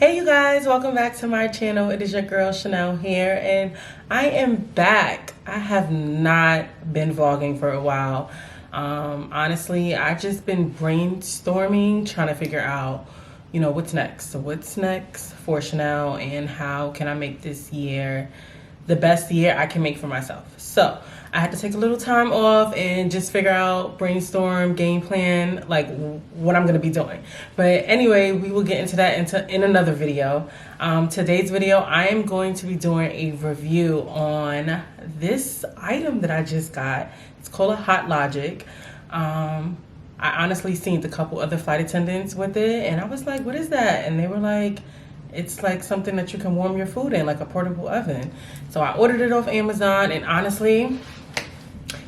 Hey you guys, welcome back to my channel. It is your girl Chanel here, and I am back. I have not been vlogging for a while. Honestly, I just been brainstorming, trying to figure out, what's next. So what's next for Chanel, and how can I make this year the best year I can make for myself? So I had to take a little time off and just figure out, brainstorm, game plan, like what I'm gonna be doing. But anyway, we will get into that in another video. Today's video, I am going to be doing a review on this item that I just got. It's called a Hotlogic. I honestly seen a couple other flight attendants with it, and I was like, what is that? And they were like, it's like something that you can warm your food in, like a portable oven. So I ordered it off Amazon, and honestly,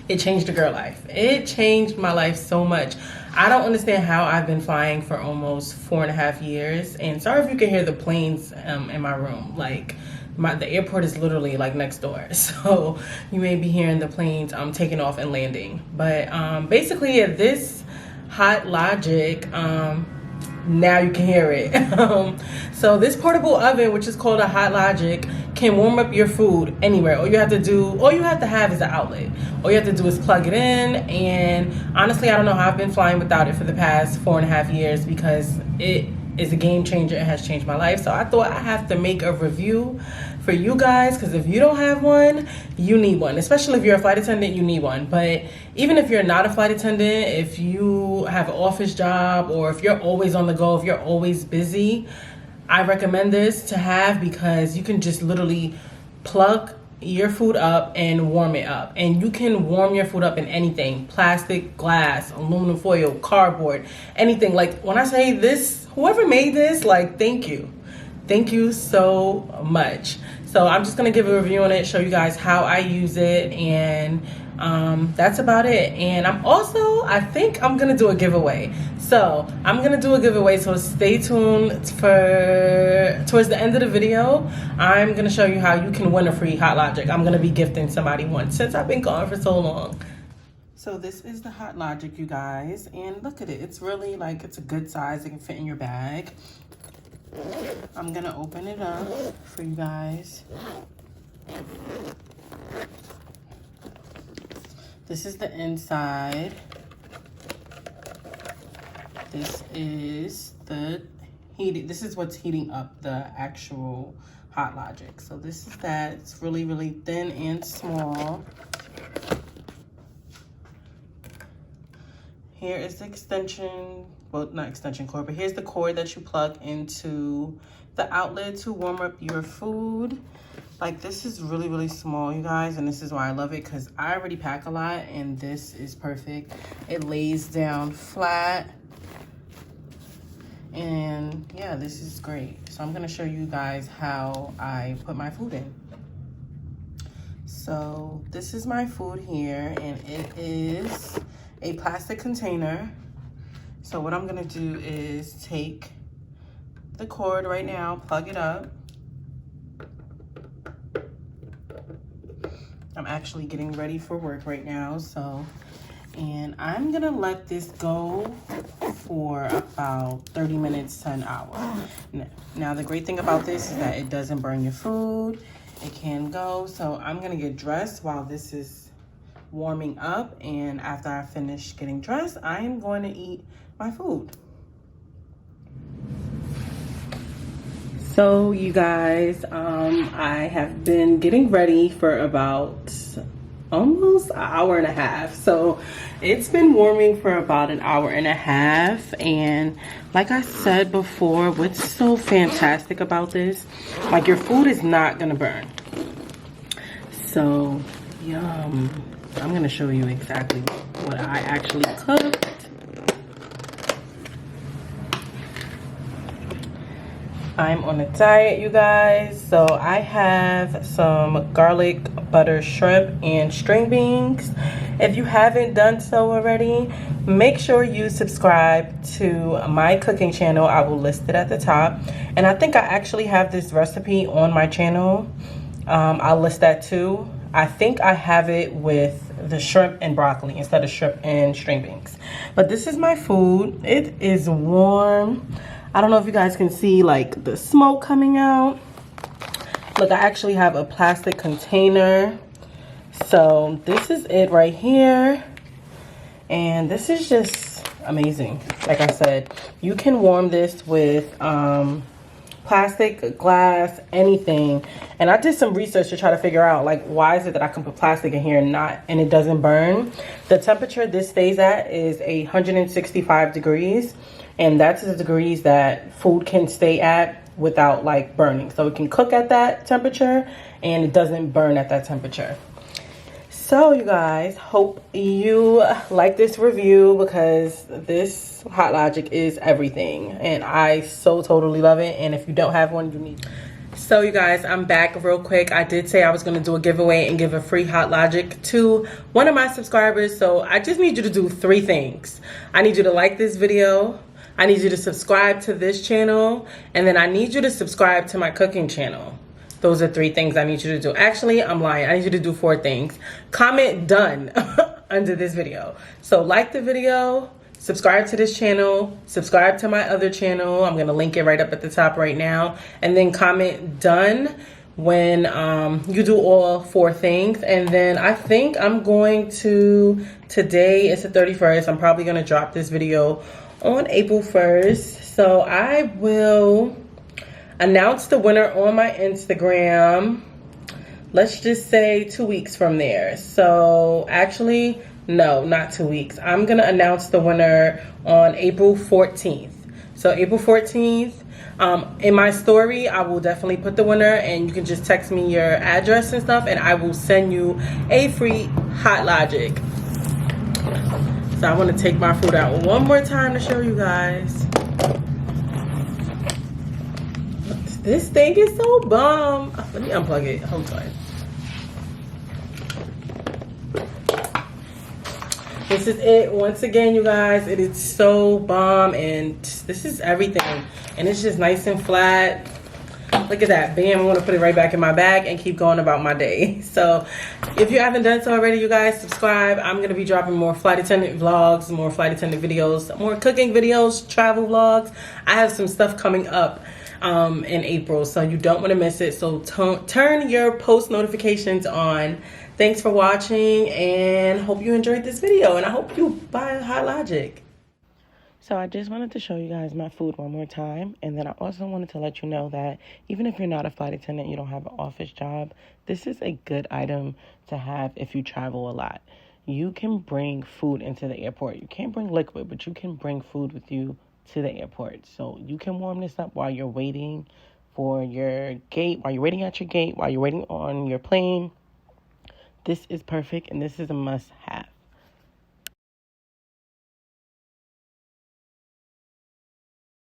it changed a girl life. It changed my life so much. I don't understand how I've been flying for almost 4.5 years. And sorry if you can hear the planes in my room. Like the airport is literally like next door. So you may be hearing the planes taking off and landing. But basically at this Hotlogic, now you can hear it. So this portable oven, which is called a Hotlogic, can warm up your food anywhere. All you have to have is an outlet. All you have to do is plug it in. And honestly, I don't know how I've been flying without it for the past 4.5 years, because it is a game changer. It has changed my life. So I thought I have to make a review for you guys, because if you don't have one, you need one. Especially if you're a flight attendant, you need one. But even if you're not a flight attendant, if you have an office job, or if you're always on the go, if you're always busy, I recommend this to have, because you can just literally plug your food up and warm it up. And you can warm your food up in anything: plastic, glass, aluminum foil, cardboard, anything. Like when I say this, whoever made this, like, thank you. Thank you so much. So I'm just gonna give a review on it, show you guys how I use it, and that's about it. And I think I'm gonna do a giveaway. So I'm gonna do a giveaway, so stay tuned towards the end of the video. I'm gonna show you how you can win a free Hotlogic. I'm gonna be gifting somebody one, since I've been gone for so long. So this is the Hotlogic, you guys, and look at it. It's really like, it's a good size. It can fit in your bag. I'm gonna open it up for you guys. This is the inside. This is this is what's heating up the actual Hotlogic. So this is that. It's really, really thin and small. Here is the extension, well, not extension cord, but here's the cord that you plug into the outlet to warm up your food. Like, this is really, really small, you guys, and this is why I love it, because I already pack a lot, and this is perfect. It lays down flat, and yeah, this is great. So I'm gonna show you guys how I put my food in. So this is my food here, and it is a plastic container. So what I'm gonna do is take the cord right now, plug it up. I'm actually getting ready for work right now, and I'm gonna let this go for about 30 minutes to an hour. Now the great thing about this is that it doesn't burn your food. It can go. So I'm gonna get dressed while this is warming up, and after I finish getting dressed, I am going to eat my food. So you guys, I have been getting ready for about almost an hour and a half. So it's been warming for about an hour and a half, and like I said before, what's so fantastic about this, like, your food is not gonna burn. So yum. I'm gonna show you exactly what I actually cooked. I'm on a diet, you guys. So I have some garlic butter shrimp and string beans. If you haven't done so already, make sure you subscribe to my cooking channel. I will list it at the top. And I think I actually have this recipe on my channel. I'll list that too. I think I have it with the shrimp and broccoli instead of shrimp and string beans. But this is my food. It is warm. I don't know if you guys can see like the smoke coming out. Look, I actually have a plastic container. So this is it right here. And this is just amazing. Like I said, you can warm this with plastic, glass, anything. And I did some research to try to figure out like why is it that I can put plastic in here and it doesn't burn. The temperature this stays at is 165 degrees, and that's the degrees that food can stay at without like burning. So it can cook at that temperature and it doesn't burn at that temperature. So you guys, hope you like this review, because this Hotlogic is everything and I so totally love it. And if you don't have one, you need it. So you guys, I'm back real quick. I did say I was going to do a giveaway and give a free Hotlogic to one of my subscribers. So I just need you to do 3 things. I need you to like this video. I need you to subscribe to this channel. And then I need you to subscribe to my cooking channel. Those are 3 things I need you to do. Actually, I'm lying. I need you to do 4 things. Comment done under this video. So like the video, subscribe to this channel, subscribe to my other channel. I'm going to link it right up at the top right now. And then comment done when you do all 4 things. And then I think I'm going to, today is the 31st. I'm probably going to drop this video on April 1st. So I will announce the winner on my Instagram. Let's just say 2 weeks from there. So actually, no, not 2 weeks. I'm gonna announce the winner on April 14th. So April 14th, in my story, I will definitely put the winner, and you can just text me your address and stuff, and I will send you a free Hotlogic. So I want to take my food out one more time to show you guys. This thing is so bomb. Let me unplug it. Hold on. This is it. Once again, you guys, it is so bomb, and this is everything. And it's just nice and flat. Look at that. Bam. I want to put it right back in my bag and keep going about my day. So if you haven't done so already, you guys, subscribe. I'm going to be dropping more flight attendant vlogs, more flight attendant videos, more cooking videos, travel vlogs. I have some stuff coming up in April, so you don't want to miss it. So turn your post notifications on. Thanks for watching, and hope you enjoyed this video, and I hope you buy a Hotlogic. So I just wanted to show you guys my food one more time, and then I also wanted to let you know that even if you're not a flight attendant, you don't have an office job, this is a good item to have if you travel a lot. You can bring food into the airport. You can't bring liquid, but you can bring food with you to the airport. So you can warm this up while you're waiting for your gate, while you're waiting at your gate, while you're waiting on your plane. This is perfect, and this is a must-have.